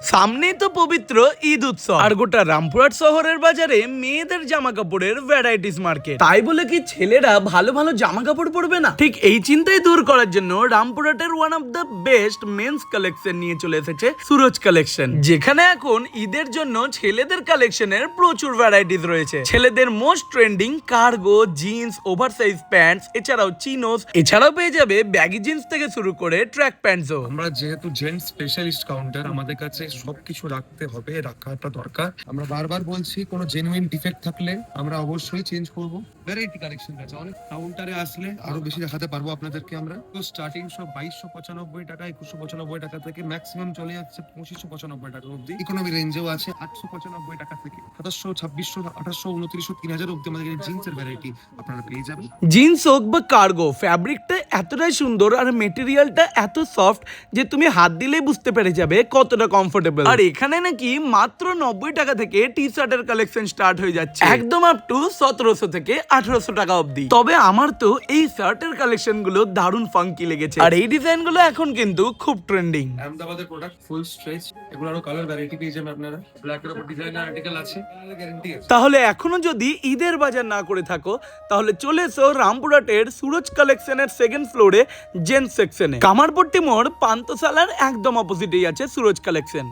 সামনেই তো পবিত্র ঈদ উৎসব, আর গোটা রামপুরহাট শহরের বাজারে মেয়েদের জামা কাপড়ের ভ্যারাইটিস মার্কেট। তাই বলে কি ছেলেরা ভালো ভালো জামা কাপড় পরবে না? ঠিক এই চিন্তাই দূর করার জন্য রামপুরহাটের one of the best men's collection নিয়ে চলে এসেছে সুরজ কালেকশন, যেখানে এখন ঈদের জন্য ছেলেদের কালেকশনের প্রচুর ভ্যারাইটিস রয়েছে। ছেলেদের most trending cargo, jeans, oversize pants, এছাড়াও চিনোস, এছাড়াও পেয়ে যাবে ব্যাগি জিন্স থেকে শুরু করে ট্র্যাক প্যান্টসও। আমরা যেহেতু জেন্টস স্পেশালিস্ট কাউন্টার, আমাদের কাছে সবকিছু রাখতে হবে, রাখাটা দরকার। আমরা বারবার বলছি, কোনো জেনুইন ডিফেক্ট থাকলে আমরা অবশ্যই চেঞ্জ করব। ভ্যারাইটি কালেকশন আছে অনেক, কাউন্টারে আসলে আরো বেশি দেখাতে পারবো আপনাদেরকে। আমরা তো স্টার্টিং সব 2295 টাকা, 2195 টাকা থেকে ম্যাক্সিমাম চলে যাচ্ছে 2595 টাকা অব্দি। ইকোনমি রেঞ্জেও আছে 895 টাকা থেকে 2700, 2600, 2800, 2900, 3000 অব্দি আমাদের জিন্সের ভ্যারাইটি আপনারা পেয়ে যাবেন। জিন্স হোক বা কার্গো, ফ্যাব্রিকটা এতটাই সুন্দর আর মেটেরিয়ালটা এত সফট যে তুমি হাত দিলেই বুঝতে পেরে যাবে কতটা কমফোর্টেবল। আর এখানে নাকি মাত্র 90 টাকা থেকে টি শার্টের কালেকশন স্টার্ট হয়ে যাচ্ছে, একদম আপ টু 1700 থেকে 1800 টাকা অবধি। তবে আমার তো এই শার্টের কালেকশন গুলো দারুণ ফাঙ্কি লেগেছে, আর এই ডিজাইন গুলো এখন কিন্তু খুব ট্রেন্ডিং। আহমেদাবাদের প্রোডাক্ট, ফুল স্ট্রেচ, এগুলো আরো কালার ভ্যারাইটি পেয়ে যাবেন আপনারা। ব্ল্যাকের উপর ডিজাইনার আর্টিকেল আছে, গ্যারান্টি আছে। তাহলে এখনো যদি ঈদের বাজার না করে থাকো, তাহলে চলে এসো রামপুরহাটের সুরজ কালেকশনের সেকেন্ড ফ্লোরে জেন্টস সেকশনে। কামারপট্টি মোড় পান্তশালার একদম অপোজিটেই আছে সুরজ কালেকশন।